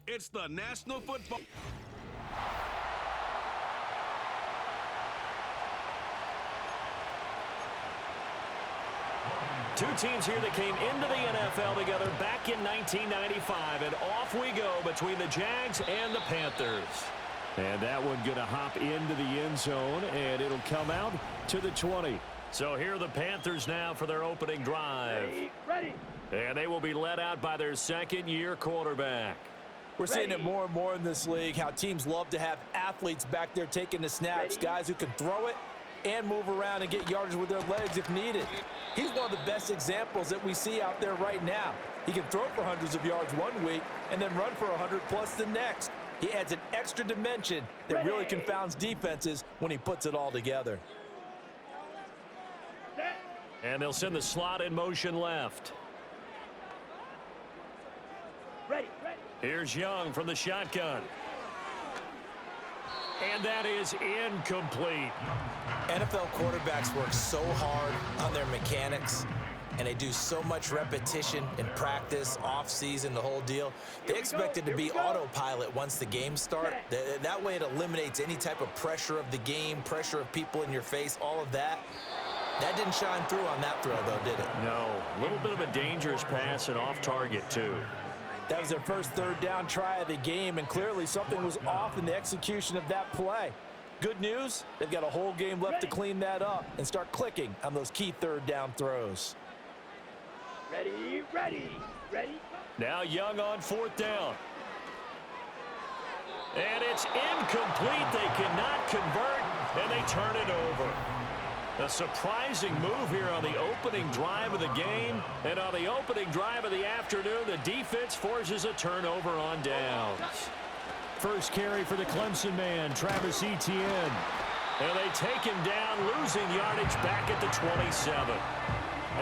It's the National Football. Two teams here that came into the NFL together back in 1995, and off we go between the Jags and the Panthers. And that one going to hop into the end zone, and it'll come out to the 20. So here are the Panthers now for their opening drive. Ready. And they will be led out by their second-year quarterback. We're seeing it more and more in this league, how teams love to have athletes back there taking the snaps, guys who can throw it and move around and get yardage with their legs if needed. He's one of the best examples that we see out there right now. He can throw for hundreds of yards one week and then run for 100+ the next. He adds an extra dimension that really confounds defenses when he puts it all together. And they'll send the slot in motion left. Ready. Here's Young from the shotgun. And that is incomplete. NFL quarterbacks work so hard on their mechanics, and they do so much repetition in practice, off-season, the whole deal. They expect it to be autopilot once the games start. That way it eliminates any type of pressure of the game, pressure of people in your face, all of that. That didn't shine through on that throw, though, did it? No. A little bit of a dangerous pass and off target, too. That was their first third down try of the game, and clearly something was off in the execution of that play. Good news, they've got a whole game left to clean that up and start clicking on those key third down throws. Ready. Now Young on fourth down. And it's incomplete. They cannot convert, and they turn it over. A surprising move here on the opening drive of the game. And on the opening drive of the afternoon, the defense forces a turnover on downs. First carry for the Clemson man, Travis Etienne. And they take him down, losing yardage back at the 27.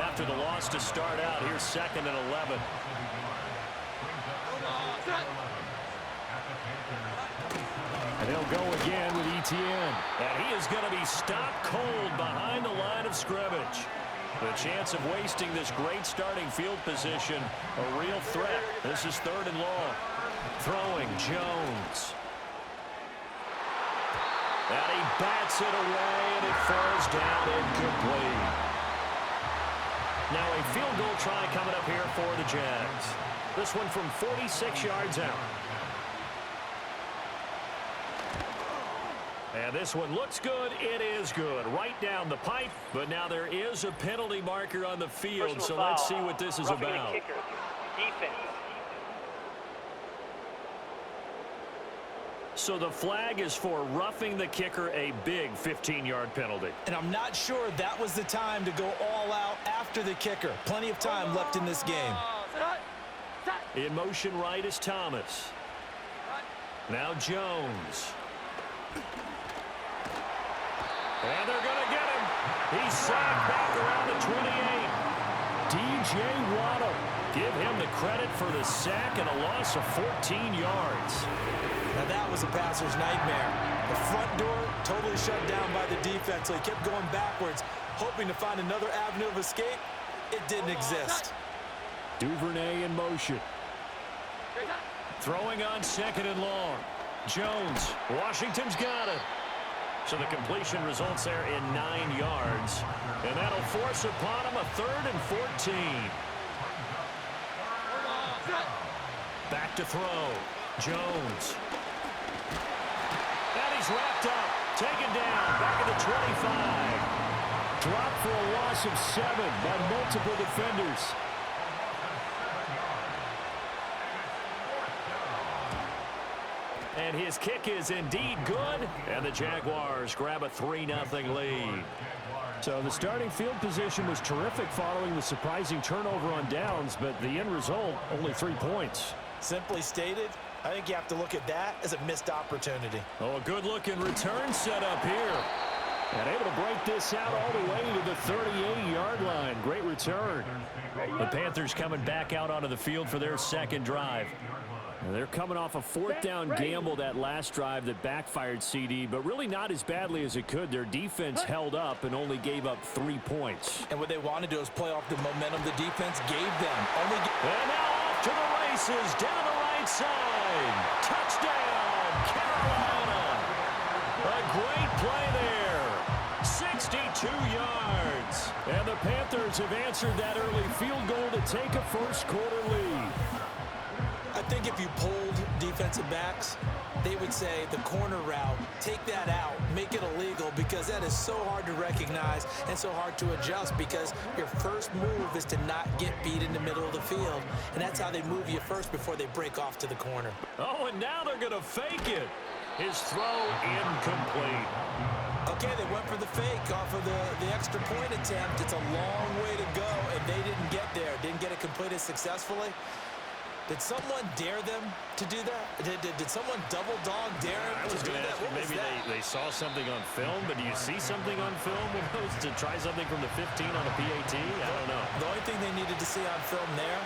After the loss to start out, here's 2nd and 11. And they'll go again with Etienne. And he is going to be stopped cold behind the line of scrimmage. The chance of wasting this great starting field position, a real threat. This is 3rd and long. Throwing Jones. And he bats it away, and it falls down incomplete. Now a field goal try coming up here for the Jags. This one from 46 yards out. And this one looks good. It is good. Right down the pipe. But now there is a penalty marker on the field, so let's see what this is about. So the flag is for roughing the kicker, a big 15-yard penalty. And I'm not sure that was the time to go all out after the kicker. Plenty of time left in this game. In motion right is Thomas. Now Jones. And they're going to get him. He's sacked back around the 28. D.J. Waddle. Give him the credit for the sack and a loss of 14 yards. Now that was a passer's nightmare. The front door totally shut down by the defense, so he kept going backwards, hoping to find another avenue of escape. It didn't exist. Duvernay in motion. Throwing on 2nd and long. Jones. Washington's got it. So the completion results there in 9 yards. And that'll force upon him a 3rd and 14. Back to throw. Jones. And he's wrapped up. Taken down. Back at the 25. Dropped for a loss of 7 by multiple defenders. And his kick is indeed good. And the Jaguars grab a 3-0 lead. So the starting field position was terrific following the surprising turnover on downs, but the end result, only 3 points. Simply stated, I think you have to look at that as a missed opportunity. Oh, a good-looking return set up here. And able to break this out all the way to the 38-yard line. Great return. The Panthers coming back out onto the field for their second drive. And they're coming off a 4th down gamble that last drive that backfired, CD, but really not as badly as it could. Their defense held up and only gave up 3 points. And what they want to do is play off the momentum the defense gave them. And now off to the races down the right right side. Touchdown, Carolina. A great play there. 62 yards. And the Panthers have answered that early field goal to take a first-quarter lead. I think if you polled defensive backs, they would say the corner route, take that out, make it illegal, because that is so hard to recognize and so hard to adjust, because your first move is to not get beat in the middle of the field, and that's how they move you first before they break off to the corner. Oh, and now they're going to fake it. His throw incomplete. Okay, they went for the fake off of the extra point attempt. It's a long way to go, and they didn't get there. Didn't get it completed successfully. Did someone dare them to do that? Did someone double dog dare them to do that? Maybe they saw something on film, but do you see something on film to try something from the 15 on a PAT? I don't know. The only thing they needed to see on film there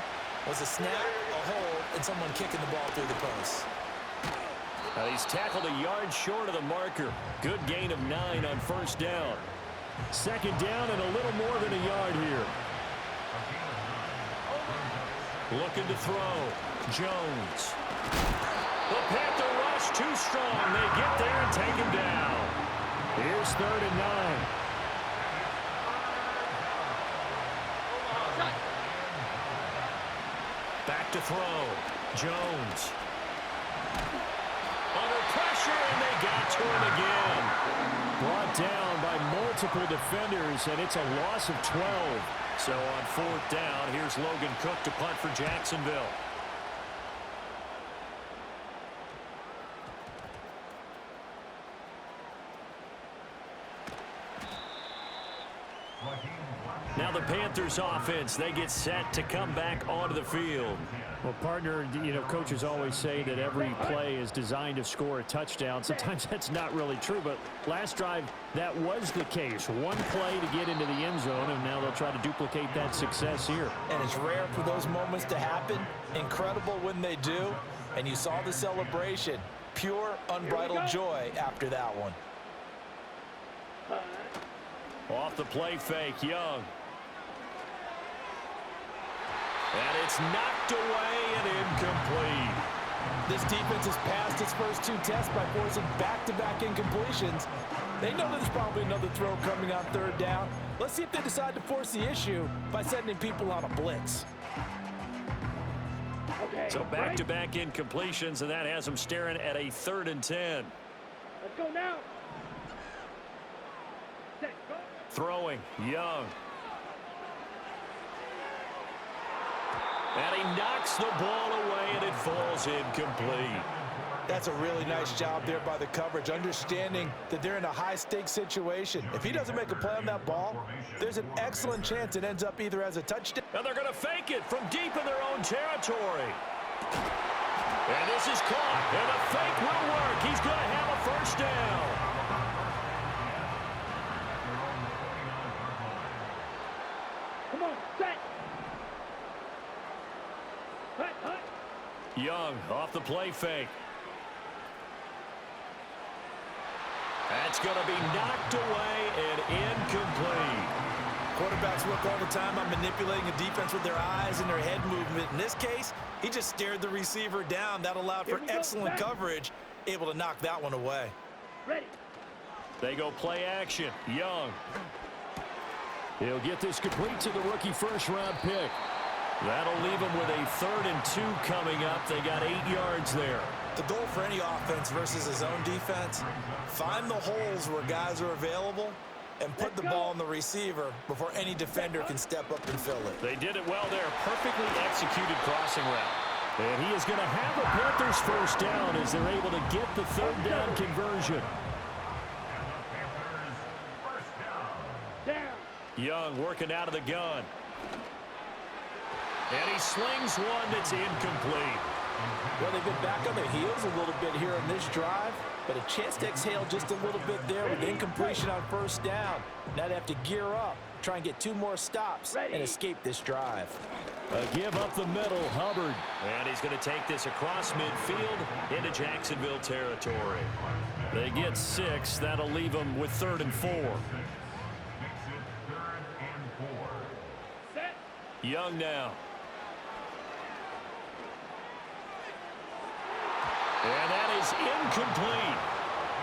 was a snap, a hold, and someone kicking the ball through the post. He's tackled a yard short of the marker. Good gain of 9 on first down. Second down and a little more than a yard here. Looking to throw. Jones. The Panther rush too strong. They get there and take him down. Here's 3rd and 9. Back to throw. Jones. Under pressure, and they got to him again. Brought down by multiple defenders, and it's a loss of 12. So on 4th down, here's Logan Cook to punt for Jacksonville. Now the Panthers offense, they get set to come back onto the field. Well, partner, coaches always say that every play is designed to score a touchdown. Sometimes that's not really true, but last drive, that was the case. One play to get into the end zone, and now they'll try to duplicate that success here. And it's rare for those moments to happen. Incredible when they do. And you saw the celebration. Pure, unbridled joy after that one. Off the play fake, Young. And it's knocked away and incomplete. This defense has passed its first 2 tests by forcing back-to-back incompletions. They know there's probably another throw coming on 3rd down. Let's see if they decide to force the issue by sending people on a blitz. Okay, so back-to-back incompletions, and that has them staring at a 3rd and 10. Let's go now. Throwing, Young. And he knocks the ball away, and it falls incomplete. That's a really nice job there by the coverage, understanding that they're in a high-stakes situation. If he doesn't make a play on that ball, there's an excellent chance it ends up either as a touchdown. And they're going to fake it from deep in their own territory. And this is caught, and the fake will work. He's going to have a first down. Come on, set. Young off the play fake. That's going to be knocked away and incomplete. Quarterbacks work all the time on manipulating a defense with their eyes and their head movement. In this case, he just stared the receiver down. That allowed for excellent coverage, able to knock that one away. Ready. They go play action. Young. He'll get this complete to the rookie first-round pick. That'll leave them with a 3rd and 2 coming up. They got 8 yards there. The goal for any offense versus his own defense, find the holes where guys are available and put the ball on the receiver before any defender can step up and fill it. They did it well there. Perfectly executed crossing route. And he is going to have a Panthers first down as they're able to get the 3rd down conversion. Young working out of the gun. And he slings one that's incomplete. Well, they've been back on their heels a little bit here on this drive, but a chance to exhale just a little bit there with incompletion on first down. Now they have to gear up, try and get 2 more stops and escape this drive. Give up the middle, Hubbard. And he's going to take this across midfield into Jacksonville territory. They get 6. That'll leave them with 3rd and 4. Young now. And that is incomplete.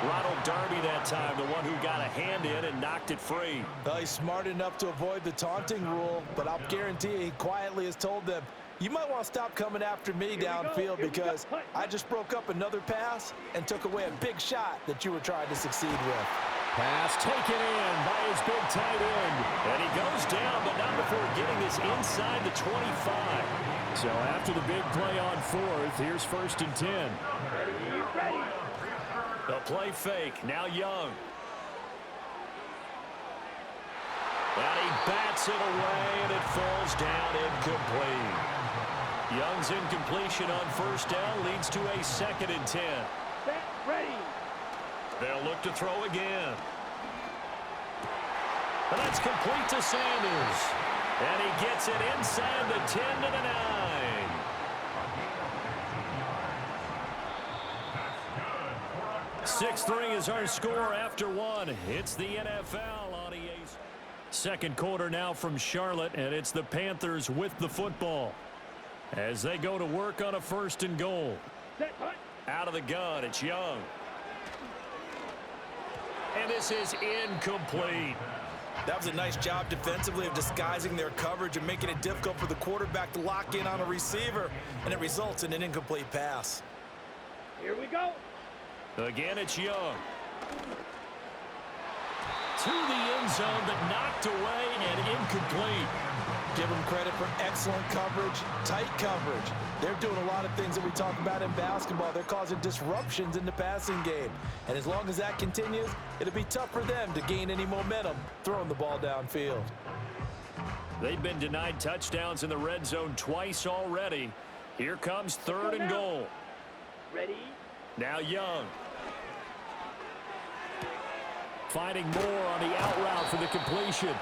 Ronald Darby that time, the one who got a hand in and knocked it free. Well, he's smart enough to avoid the taunting rule, but I'll guarantee you he quietly has told them, you might want to stop coming after me downfield because I just broke up another pass and took away a big shot that you were trying to succeed with. Pass taken in by his big tight end. And he goes down, but not before getting this inside the 25. So after the big play on fourth, here's 1st and 10. Ready. The play fake, now Young. And he bats it away, and it falls down incomplete. Young's incompletion on 1st down leads to a 2nd and 10. Set. Ready. They'll look to throw again. And that's complete to Sanders. And he gets it inside the 10 to the 9. Six-3 is our score after one. It's the NFL on EA's. Second quarter now from Charlotte, and it's the Panthers with the football as they go to work on a 1st and goal. Set. Hunt. Out of the gun, it's Young. And this is incomplete. That was a nice job defensively of disguising their coverage and making it difficult for the quarterback to lock in on a receiver, and it results in an incomplete pass. Here we go. Again, it's Young. To the end zone, but knocked away and incomplete. Give them credit for excellent coverage, tight coverage. They're doing a lot of things that we talk about in basketball. They're causing disruptions in the passing game. And as long as that continues, it'll be tough for them to gain any momentum throwing the ball downfield. They've been denied touchdowns in the red zone twice already. Here comes 3rd and goal. Ready. Now Young. Finding more on the out route for the completion.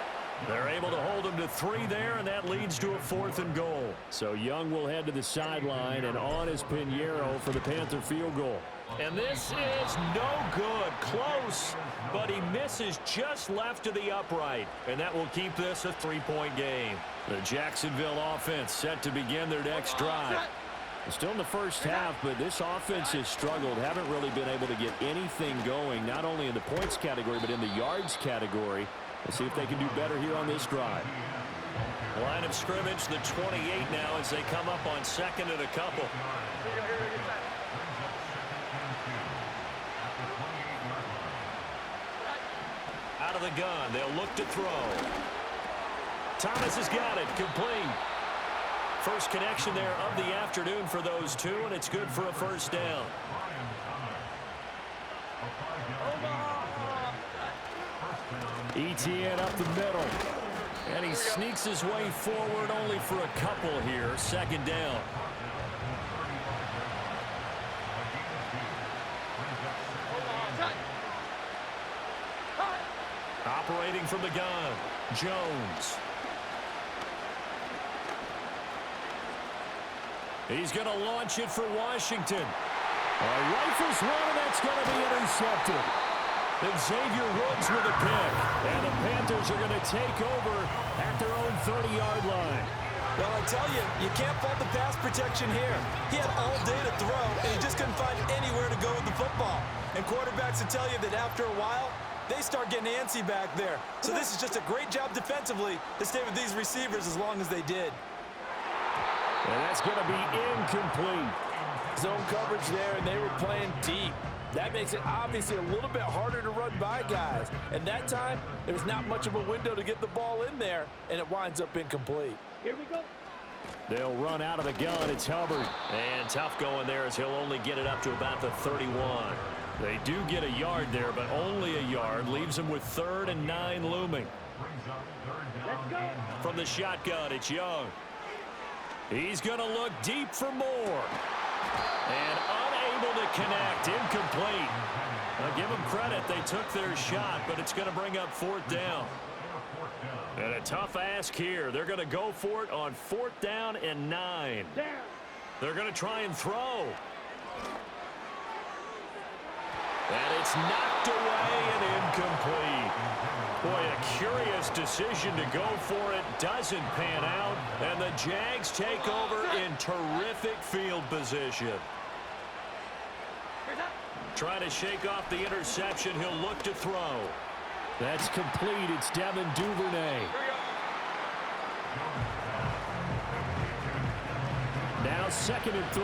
They're able to hold him to 3 there, and that leads to a 4th and goal. So Young will head to the sideline, and on is Pinheiro for the Panther field goal. And this is no good. Close, but he misses just left of the upright. And that will keep this a 3-point game. The Jacksonville offense set to begin their next drive. Still in the first half, but this offense has struggled. Haven't really been able to get anything going, not only in the points category, but in the yards category. Let's see if they can do better here on this drive. Line of scrimmage, the 28 now as they come up on 2nd and a couple. Out of the gun, they'll look to throw. Thomas has got it, complete. First connection there of the afternoon for those two, and it's good for a 1st down. ETN up the middle. And he sneaks his way forward only for a couple here. 2nd down. Operating from the gun, Jones. He's going to launch it for Washington. Rifles one, and that's going to be intercepted. And Xavier Woods with a pick. And the Panthers are going to take over at their own 30-yard line. Well, I tell you, you can't fault the pass protection here. He had all day to throw, and he just couldn't find anywhere to go with the football. And quarterbacks will tell you that after a while, they start getting antsy back there. So this is just a great job defensively to stay with these receivers as long as they did. And that's going to be incomplete. Zone coverage there, and they were playing deep. That makes it obviously a little bit harder to run by guys. And that time, there was not much of a window to get the ball in there, and it winds up incomplete. Here we go. They'll run out of the gun. It's Hubbard. And tough going there as he'll only get it up to about the 31. They do get a yard there, but only a yard. Leaves them with 3rd and 9 looming. Let's go. From the shotgun, it's Young. He's going to look deep for more. And unable to connect. Incomplete. I'll give them credit. They took their shot, but it's going to bring up 4th down. And a tough ask here. They're going to go for it on 4th down and 9. Down. They're going to try and throw. And it's knocked away and incomplete. Boy, a curious decision to go for it. Doesn't pan out. And the Jags take over in terrific field position. Trying to shake off the interception. He'll look to throw. That's complete. It's Devin Duvernay. Now 2nd and 3.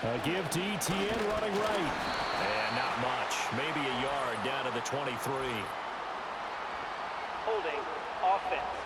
A give to ETN running right. And not much. Maybe a yard down to the 23. Holding. Offense.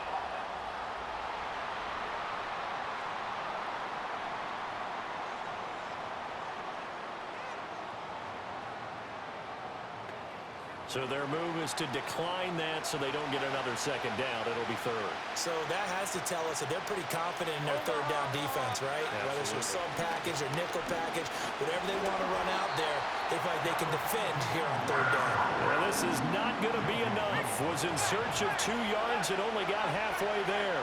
So their move is to decline that so they don't get another 2nd down. It'll be 3rd. So that has to tell us that they're pretty confident in their 3rd down defense, right? Absolutely. Whether it's a sub package or nickel package, whatever they want to run out there, they feel like they can defend here on 3rd down. Well, this is not going to be enough. Was in search of 2 yards and only got halfway there.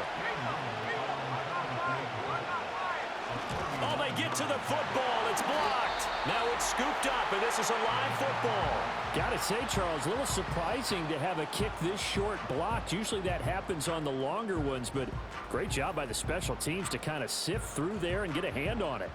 Oh, they get to the football. It's blocked. Now it's scooped up, and this is a live football. Got to say, Charles, a little surprising to have a kick this short blocked. Usually that happens on the longer ones, but great job by the special teams to kind of sift through there and get a hand on it.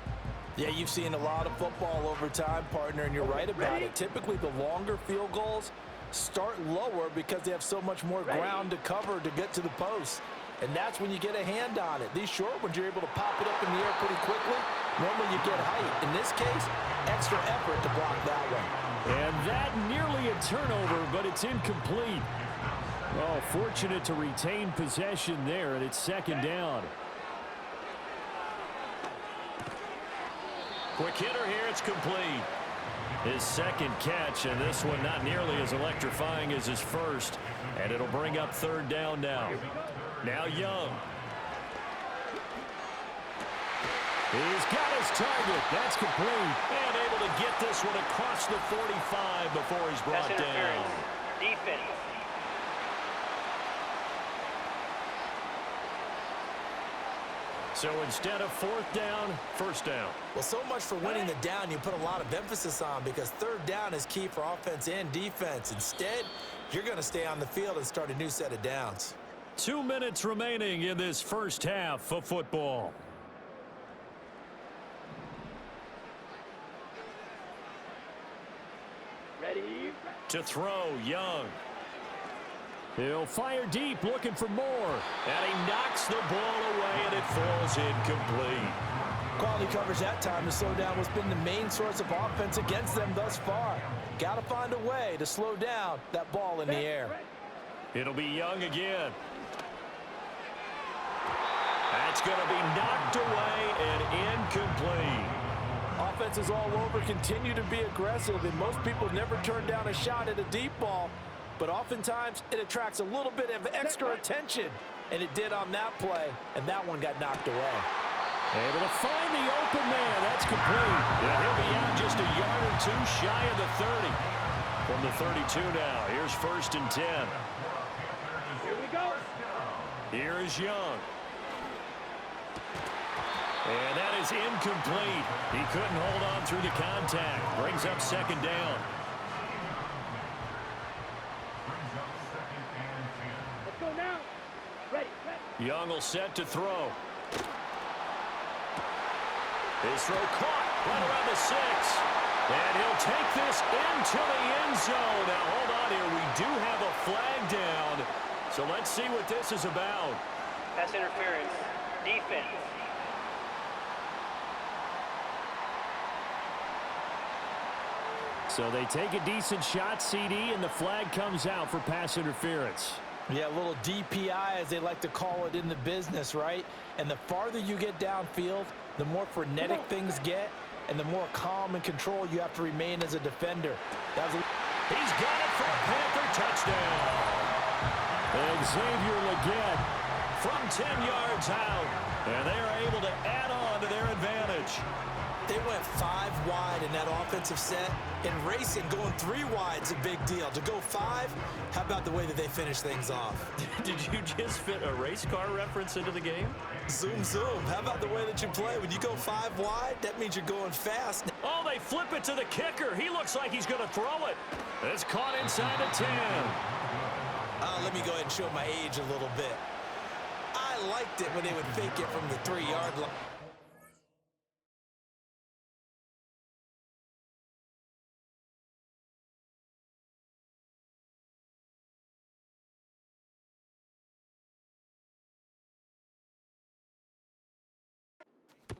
Yeah, you've seen a lot of football over time, partner, and you're right about it. Typically, the longer field goals start lower because they have so much more ground to cover to get to the post. And that's when you get a hand on it. These short ones, you're able to pop it up in the air pretty quickly. Normally, you get height. In this case, extra effort to block that one. And that nearly a turnover, but it's incomplete. Oh, fortunate to retain possession there, and it's 2nd down. Quick hitter here. It's complete. His 2nd catch, and this one not nearly as electrifying as his first. And it'll bring up 3rd down now. Now Young. He's got his target. That's complete. And able to get this one across the 45 before he's brought down. Defense. So instead of 4th down, 1st down. Well, so much for winning the down you put a lot of emphasis on because 3rd down is key for offense and defense. Instead, you're going to stay on the field and start a new set of downs. 2 minutes remaining in this first half of football. Ready. To throw, Young. He'll fire deep, looking for more. And he knocks the ball away, and it falls incomplete. Quality coverage that time to slow down what's been the main source of offense against them thus far. Got to find a way to slow down that ball in the air. It'll be Young again. That's going to be knocked away and incomplete. Offenses all over continue to be aggressive, and most people never turn down a shot at a deep ball. But oftentimes, it attracts a little bit of extra attention. And it did on that play, and that one got knocked away. Able to find the open man. That's complete. Yeah, he'll be out just a yard or 2 shy of the 30. From the 32 now, here's 1st and 10. Here we go. Here is Young. And that is incomplete. He couldn't hold on through the contact. Brings up 2nd down. Let's go now. Ready. Young will set to throw. His throw caught right around the 6. And he'll take this into the end zone. Now, hold on here. We do have a flag down. So let's see what this is about. Pass interference. Defense. So they take a decent shot, CD, and the flag comes out for pass interference. Yeah, a little DPI, as they like to call it in the business, right? And the farther you get downfield, the more frenetic things get, and the more calm and control you have to remain as a defender. He's got it for a Panther touchdown. Xavier Legette From 10 yards out. And they are able to add on to their advantage. They went 5 wide in that offensive set. In racing, going 3 wide is a big deal. To go 5, how about the way that they finish things off? Did you just fit a race car reference into the game? Zoom, zoom. How about the way that you play? When you go 5 wide, that means you're going fast. Oh, they flip it to the kicker. He looks like he's going to throw it. It's caught inside the 10. Let me go ahead and show my age a little bit. I I liked it when they would fake it from the 3-yard line.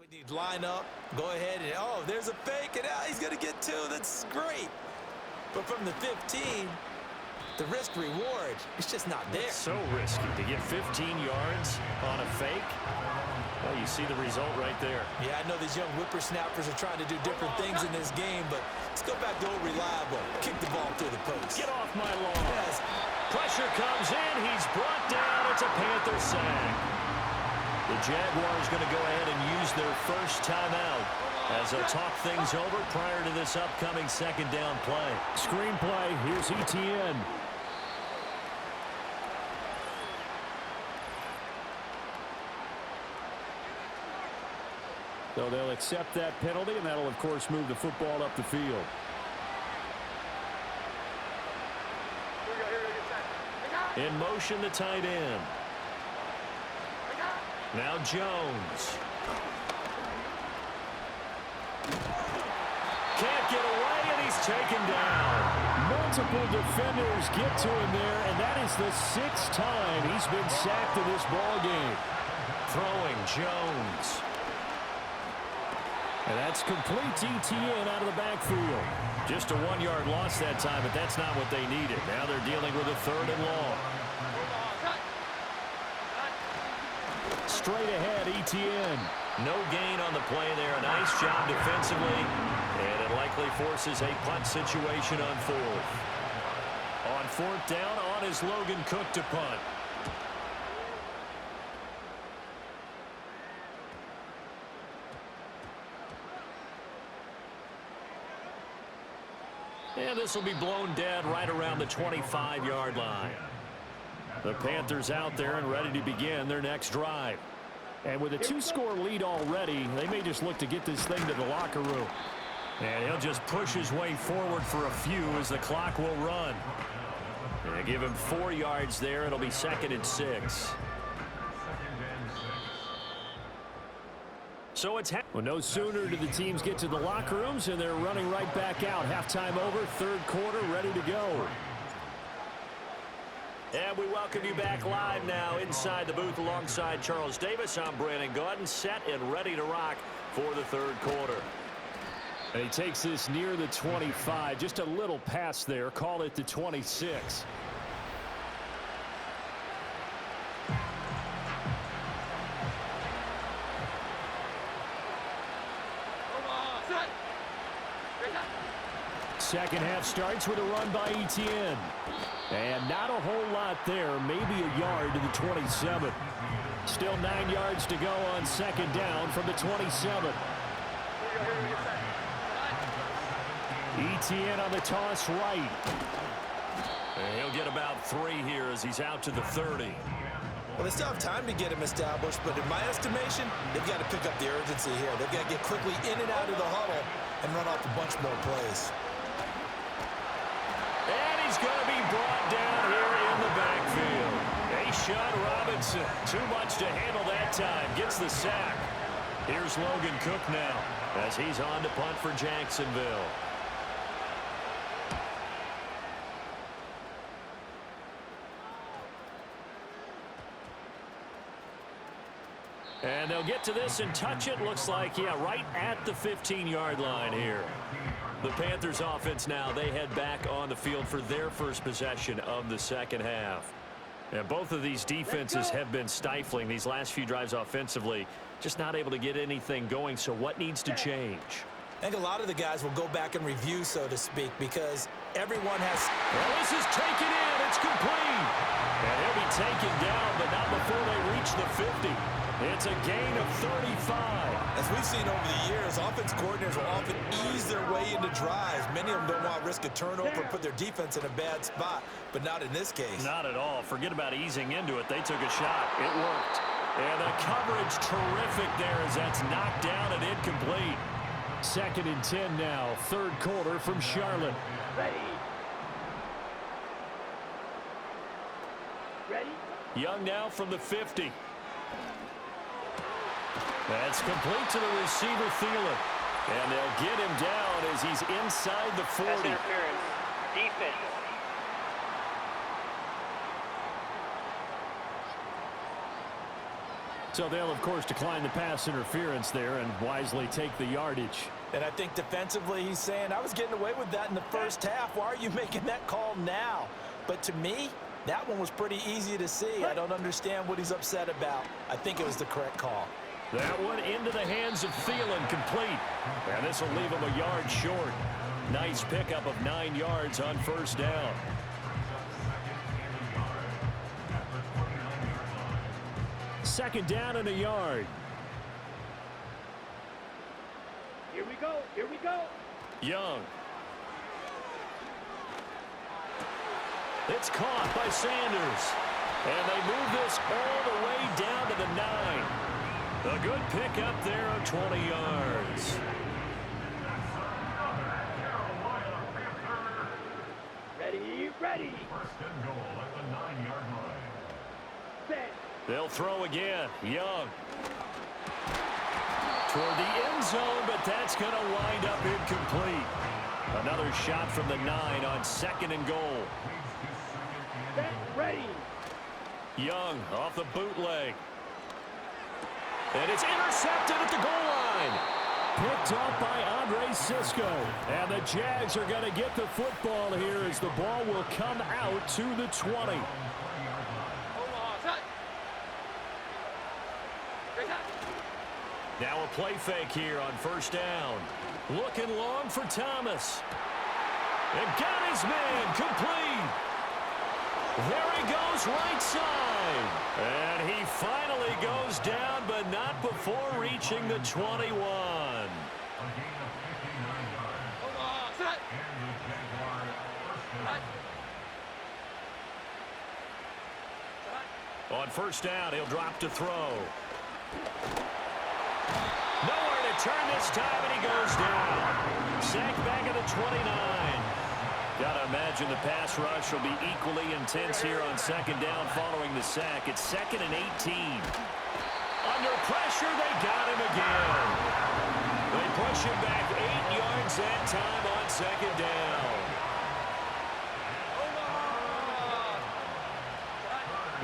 He'd line up, go ahead, and oh, there's a fake, and he's going to get 2. That's great. But from the 15, the risk-reward, it's just not there. It's so risky to get 15 yards on a fake. Well, you see the result right there. Yeah, I know these young whippersnappers are trying to do different things in this game, but let's go back to old reliable. Kick the ball through the post. Get off my lawn. Yes. Pressure comes in. He's brought down. It's a Panther sack. The Jaguars going to go ahead and use their first timeout as they'll talk things over prior to this upcoming second down play. Screenplay, here's ETN. So they'll accept that penalty, and that'll, of course, move the football up the field. In motion, the tight end. Now Jones. Can't get away, and he's taken down. Multiple defenders get to him there, and that is the 6th time he's been sacked in this ball game. Throwing Jones. And that's complete ETN out of the backfield. Just a 1-yard loss that time, but that's not what they needed. Now they're dealing with a 3rd and long. Straight ahead, ETN. No gain on the play there. A nice job defensively, and it likely forces a punt situation on 4th. On 4th down, on is Logan Cook to punt. And this will be blown dead right around the 25-yard line. The Panthers out there and ready to begin their next drive. And with a 2-score lead already, they may just look to get this thing to the locker room. And he'll just push his way forward for a few as the clock will run. And they give him 4 yards there. It'll be 2nd and 6. So it's well, no sooner do the teams get to the locker rooms, and they're running right back out. Halftime over, 3rd quarter, ready to go. And we welcome you back live now inside the booth alongside Charles Davis. I'm Brandon Gaudin, set and ready to rock for the 3rd quarter. And he takes this near the 25. Just a little pass there. Call it the 26. Second half starts with a run by ETN. And not a whole lot there. Maybe a yard to the 27. Still 9 yards to go on 2nd down from the 27. ETN on the toss right. And he'll get about 3 here as he's out to the 30. Well, they still have time to get him established, but in my estimation, they've got to pick up the urgency here. They've got to get quickly in and out of the huddle and run off a bunch more plays. And he's going to be brought down here in the backfield. Ashawn Robinson, too much to handle that time, gets the sack. Here's Logan Cook now as he's on to punt for Jacksonville. And they'll get to this and touch it. Looks like, yeah, right at the 15-yard line here. The Panthers offense now, they head back on the field for their first possession of the 2nd half. And both of these defenses have been stifling these last few drives offensively. Just not able to get anything going. So what needs to change? I think a lot of the guys will go back and review, so to speak, because everyone has... Well, this is taken in. It's complete. And he'll be taken down, but not before they reach the 50. It's a gain of 35. As we've seen over the years, offense coordinators will often ease their way into drives. Many of them don't want to risk a turnover and put their defense in a bad spot, but not in this case. Not at all. Forget about easing into it. They took a shot. It worked. And the coverage terrific there as that's knocked down and incomplete. 2nd and 10 now. 3rd quarter from Charlotte. Ready. Young now from the 50. That's complete to the receiver, Thielen. And they'll get him down as he's inside the 40. Pass interference. Defense. So they'll, of course, decline the pass interference there and wisely take the yardage. And I think defensively he's saying, I was getting away with that in the first half. Why are you making that call now? But to me, that one was pretty easy to see. I don't understand what he's upset about. I think it was the correct call. That one into the hands of Thielen, complete. And this will leave him a yard short. Nice pickup of 9 yards on first down. Second down and a yard. Here we go. Here we go. Young. It's caught by Sanders. And they move this all the way down to the 9. A good pickup there of 20 yards. Ready, ready. Set. They'll throw again. Young. Toward the end zone, but that's going to wind up incomplete. Another shot from the 9 on 2nd and goal. Set. Ready. Young off the bootleg. And it's intercepted at the goal line. Picked up by Andre Cisco. And the Jags are going to get the football here as the ball will come out to the 20. Now a play fake here on first down. Looking long for Thomas. And got his man complete. There he goes right side. And he finally goes down, but not before reaching the 21. On first down, he'll drop to throw. Nowhere to turn this time, and he goes down. Sacked back at the 29. Gotta imagine the pass rush will be equally intense here on second down following the sack. It's 2nd and 18. Under pressure, they got him again. They push him back 8 yards that time on second down.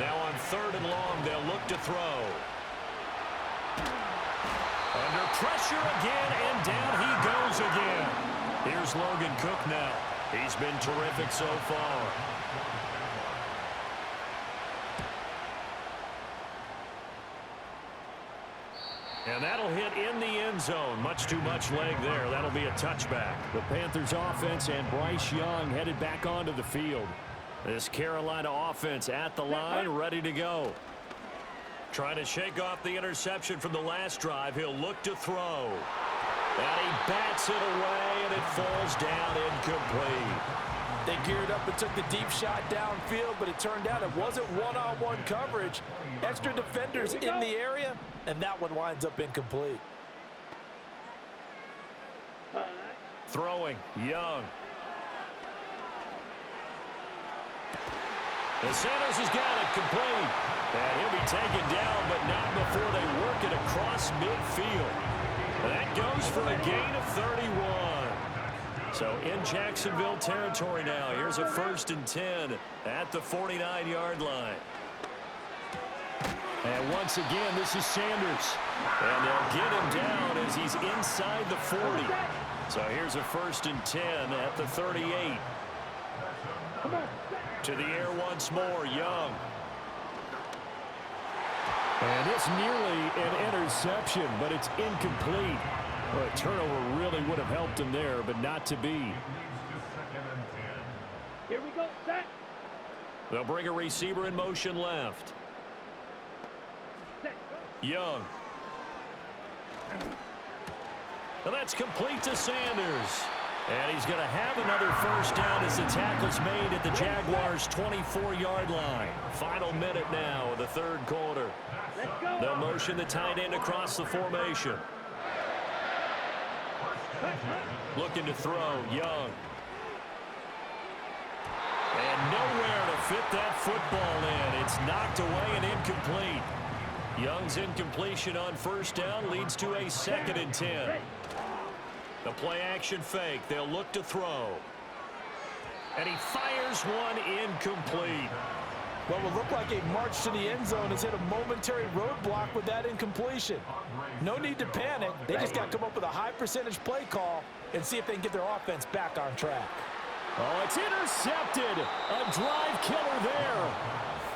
Now on 3rd and long, they'll look to throw. Under pressure again, and down he goes again. Here's Logan Cook now. He's been terrific so far. And that'll hit in the end zone. Much too much leg there. That'll be a touchback. The Panthers offense and Bryce Young headed back onto the field. This Carolina offense at the line, ready to go. Trying to shake off the interception from the last drive. He'll look to throw. And he bats it away, and it falls down incomplete. They geared up and took the deep shot downfield, but it turned out it wasn't one-on-one coverage. Extra defenders in the area, and that one winds up incomplete. Throwing, Young. And Sanders has got it complete. And he'll be taken down, but not before they work it across midfield. That goes for a gain of 31. So in Jacksonville territory now. Here's a 1st and 10 at the 49-yard line. And once again, this is Sanders. And they'll get him down as he's inside the 40. So here's a 1st and 10 at the 38. To the air once more, Young. And it's nearly an interception, but it's incomplete. Well, a turnover really would have helped him there, but not to be. Here we go. Set. They'll bring a receiver in motion left. Set. Young. And that's complete to Sanders. And he's going to have another first down as the tackle's made at the Jaguars' 24-yard line. Final minute now of the 3rd quarter. Let's go. They'll motion the tight end across the formation. Looking to throw, Young. And nowhere to fit that football in. It's knocked away and incomplete. Young's incompletion on first down leads to a 2nd and 10. The play action fake. They'll look to throw. And he fires one incomplete. What will look like a march to the end zone has hit a momentary roadblock with that incompletion. No need to panic. They just got to come up with a high percentage play call and see if they can get their offense back on track. Oh, it's intercepted. A drive killer there.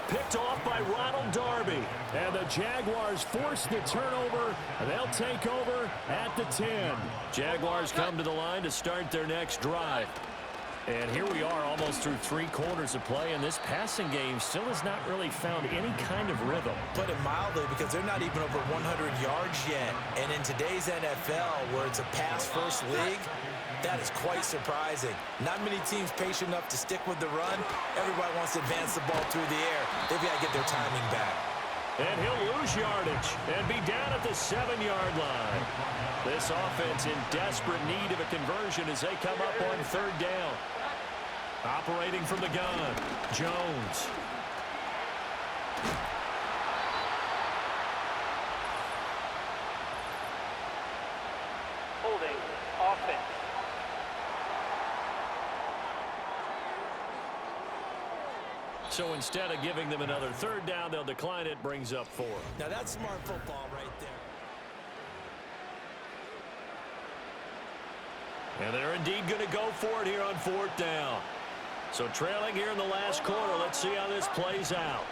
Picked off by Ronald Darby. And the Jaguars force the turnover. They'll take over at the 10. Jaguars come to the line to start their next drive. And here we are almost through 3 quarters of play, and this passing game still has not really found any kind of rhythm. Put it mildly, because they're not even over 100 yards yet. And in today's NFL, where it's a pass-first league, that is quite surprising. Not many teams patient enough to stick with the run. Everybody wants to advance the ball through the air. They've got to get their timing back. And he'll lose yardage and be down at the 7-yard line. This offense in desperate need of a conversion as they come up on 3rd down. Operating from the gun, Jones. Holding offense. So instead of giving them another 3rd down, they'll decline it, brings up 4. Now that's smart football right there. And they're indeed going to go for it here on 4th down. So trailing here in the last quarter. Let's see how this plays out.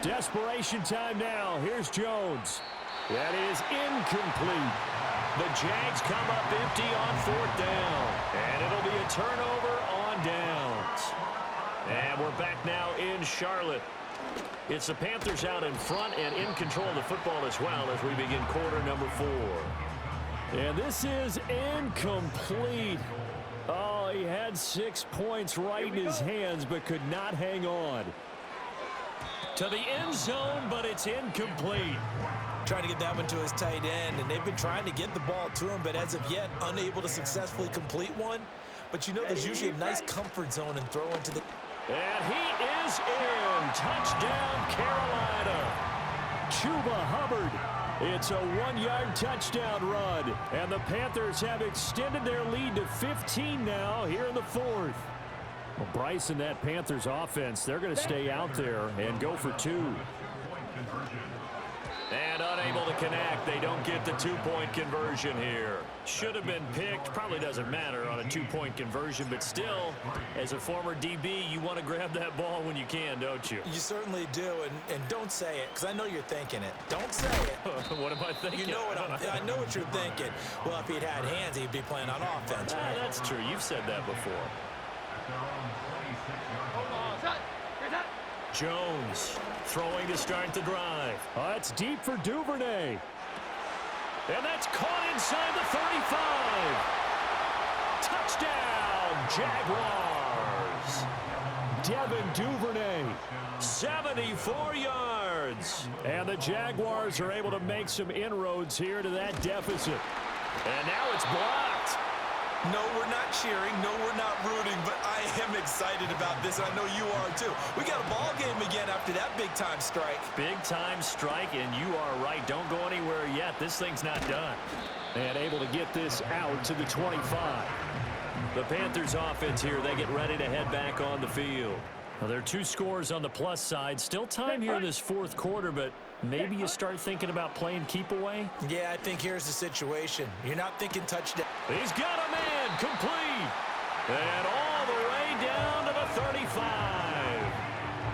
Desperation time now. Here's Jones. That is incomplete. The Jags come up empty on 4th down. And it'll be a turnover on downs. And we're back now in Charlotte. It's the Panthers out in front and in control of the football as well as we begin quarter number 4. And this is incomplete. Oh, he had 6 points right in his hands but could not hang on. To the end zone, but it's incomplete. Trying to get that one to his tight end, and they've been trying to get the ball to him, but as of yet, unable to successfully complete one. But you know there's usually a nice comfort zone in throwing to the... And he is in. Touchdown, Carolina. Chuba Hubbard. It's a 1-yard touchdown run. And the Panthers have extended their lead to 15 now here in the 4th. Well, Bryce and that Panthers offense, they're going to stay out there and go for 2. And unable to connect. They don't get the 2-point conversion here. Should have been picked. Probably doesn't matter on a 2-point conversion, but still, as a former DB, you want to grab that ball when you can, don't you? You certainly do, and don't say it, because I know you're thinking it. Don't say it. What am I thinking? You know what I know what you're thinking. Well, if he'd had hands, he'd be playing on offense. That's true. You've said that before. Jones throwing to start the drive. Oh, that's deep for Duvernay. And that's caught inside the 35. Touchdown, Jaguars. Devin Duvernay. 74 yards. And the Jaguars are able to make some inroads here to that deficit. And now it's blocked. No, we're not cheering. No, we're not rooting, but I am excited about this, and I know you are too. We got a ball game again after that big-time strike. Big-time strike, and you are right. Don't go anywhere yet. This thing's not done. And able to get this out to the 25. The Panthers offense here, they get ready to head back on the field. Well, there are 2 scores on the plus side. Still time here in this 4th quarter, but maybe you start thinking about playing keep away? Yeah, I think here's the situation. You're not thinking touchdown. He's got a man complete. And all the way down to the 35.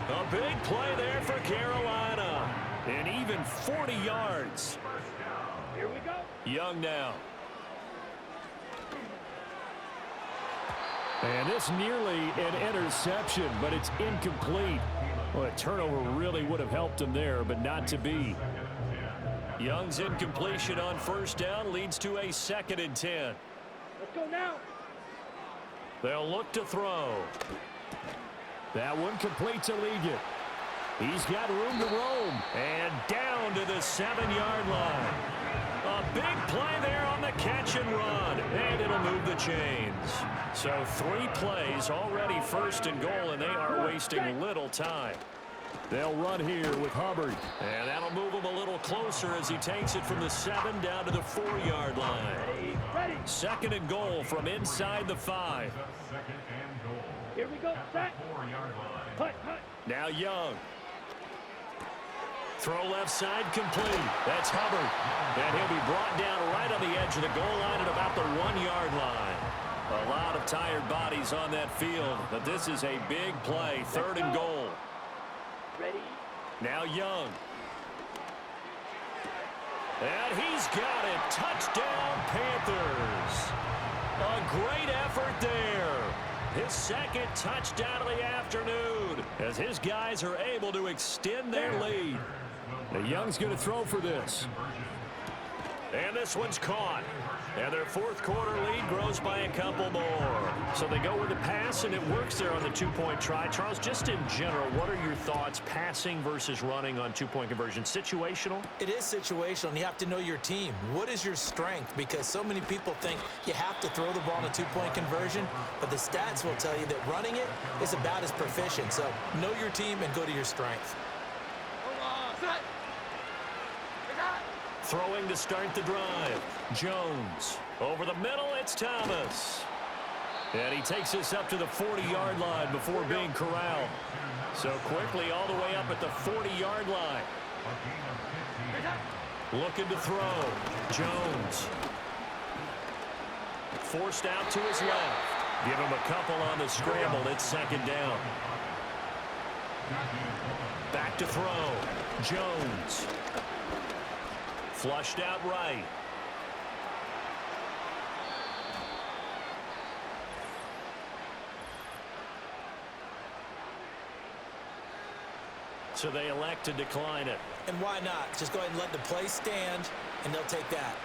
A big play there for Carolina. And even 40 yards. Here we go. Young now. And it's nearly an interception, but it's incomplete. Well, a turnover really would have helped him there, but not to be. Young's incompletion on first down leads to a 2nd and 10. Let's go now. They'll look to throw. That one complete to Leggett. He's got room to roam. And down to the 7-yard line. A big play there on the catch and run. And it'll move the chains. So 3 plays already 1st and goal, and they are wasting little time. They'll run here with Hubbard. And that'll move him a little closer as he takes it from the 7 down to the 4-yard line. Ready. 2nd and goal from inside the 5. Here we go. Set. Hut. Now Young. Throw left side complete. That's Hubbard. And he'll be brought down right on the edge of the goal line at about the 1-yard line. A lot of tired bodies on that field, but this is a big play. 3rd and goal. Ready. Now Young. And he's got it. Touchdown, Panthers. A great effort there. His 2nd touchdown of the afternoon as his guys are able to extend their lead. The Young's going to throw for this. And this one's caught. And their 4th quarter lead grows by a couple more. So they go with the pass, and it works there on the 2-point try. Charles, just in general, what are your thoughts passing versus running on 2-point conversion? Situational? It is situational, and you have to know your team. What is your strength? Because so many people think you have to throw the ball in a 2-point conversion, but the stats will tell you that running it is about as proficient. So know your team and go to your strength. Throwing to start the drive. Jones. Over the middle, it's Thomas. And he takes us up to the 40-yard line before being corralled. So quickly all the way up at the 40-yard line. Looking to throw. Jones. Forced out to his left. Give him a couple on the scramble. It's 2nd down. Back to throw. Jones. Flushed out right. So they elect to decline it. And why not? Just go ahead and let the play stand, and they'll take that.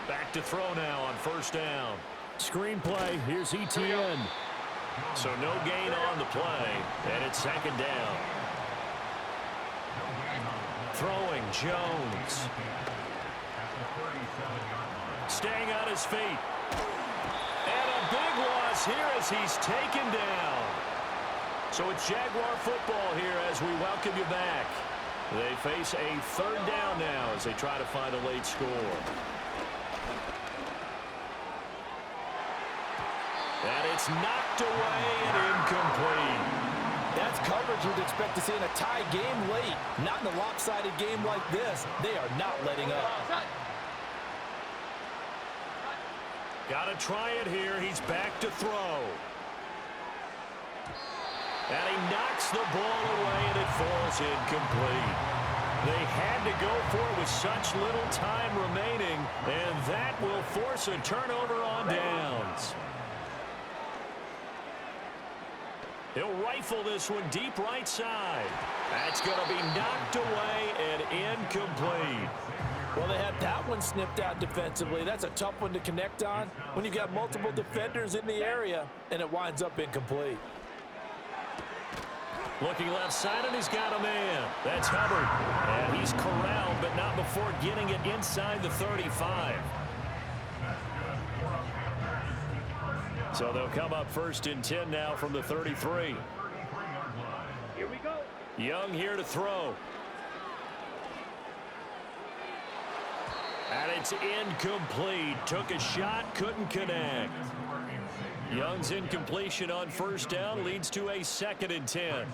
Back to throw now on 1st down. Screen play. Here's ETN. So no gain on the play, and it's 2nd down. Throwing Jones. Staying on his feet. And a big loss here as he's taken down. So it's Jaguar football here as we welcome you back. They face a 3rd down now as they try to find a late score. And it's knocked away and incomplete. That's coverage you'd expect to see in a tie game late. Not in a lopsided game like this. They are not letting up. Got to try it here. He's back to throw. And he knocks the ball away, and it falls incomplete. They had to go for it with such little time remaining, and that will force a turnover on downs. He'll rifle this one deep right side. That's going to be knocked away and incomplete. Well, they had that one snipped out defensively. That's a tough one to connect on when you've got multiple defenders in the area, and it winds up incomplete. Looking left side, and he's got a man. That's Hubbard. And he's corralled, but not before getting it inside the 35. So they'll come up 1st and 10 now from the 33. Here we go. Young here to throw. And it's incomplete. Took a shot, couldn't connect. Young's incompletion on 1st down leads to a 2nd and 10.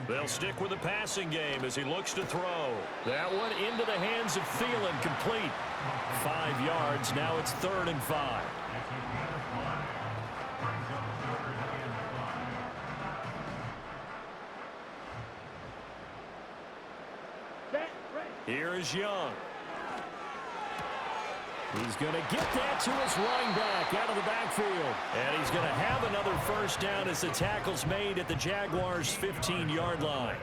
They'll stick with the passing game as he looks to throw. That one into the hands of Thielen, complete. 5 yards, now it's 3rd and 5. Here is Young. He's going to get that to his running back out of the backfield. And he's going to have another 1st down as the tackle's made at the Jaguars' 15-yard line.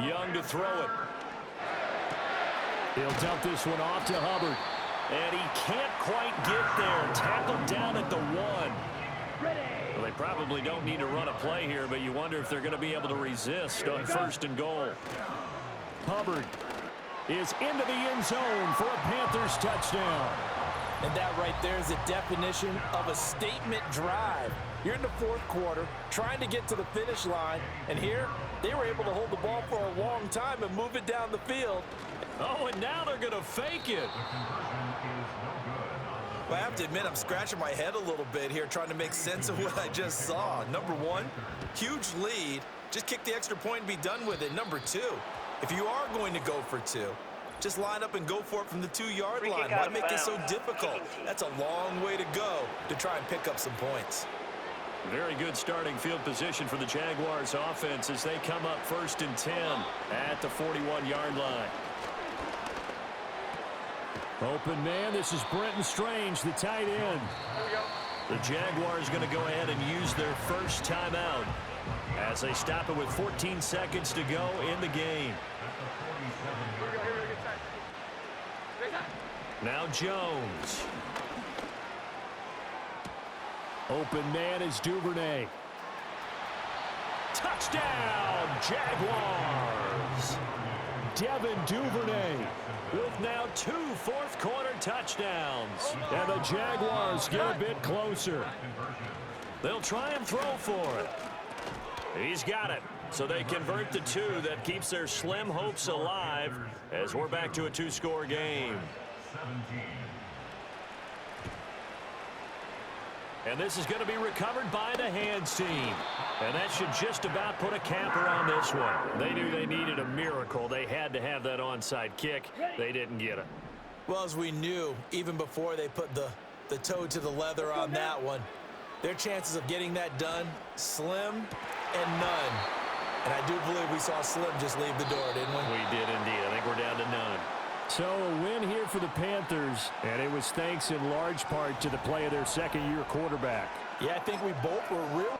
Young to throw it. He'll dump this one off to Hubbard. And he can't quite get there. Tackled down at the 1. Well, they probably don't need to run a play here, but you wonder if they're going to be able to resist on 1st and goal. Hubbard is into the end zone for a Panthers touchdown. And that right there is the definition of a statement drive. You're in the fourth quarter, trying to get to the finish line, and here they were able to hold the ball for a long time and move it down the field. Oh, and now they're going to fake it. Well, I have to admit, I'm scratching my head a little bit here trying to make sense of what I just saw. Number one, huge lead. Just kick the extra point and be done with it. Number two, if you are going to go for two, just line up and go for it from the 2-yard line. Why make it so difficult? That's a long way to go to try and pick up some points. Very good starting field position for the Jaguars offense as they come up 1st and 10 at the 41-yard line. Open man, this is Brenton Strange, the tight end. The Jaguars going to go ahead and use their first timeout as they stop it with 14 seconds to go in the game. Now Jones. Open man is Duvernay. Touchdown, Jaguars. Devin Duvernay. With now 2 fourth-quarter touchdowns. And the Jaguars get a bit closer. They'll try and throw for it. He's got it. So they convert the 2. That keeps their slim hopes alive as we're back to a 2-score game. And this is going to be recovered by the hands team. And that should just about put a capper on this one. They knew they needed a miracle. They had to have that onside kick. They didn't get it. Well, as we knew, even before they put the toe to the leather on that one, their chances of getting that done, slim and none. And I do believe we saw Slim just leave the door, didn't we? We did indeed. I think we're down to none. So a win here for the Panthers, and it was thanks in large part to the play of their second-year quarterback. Yeah, I think we both were real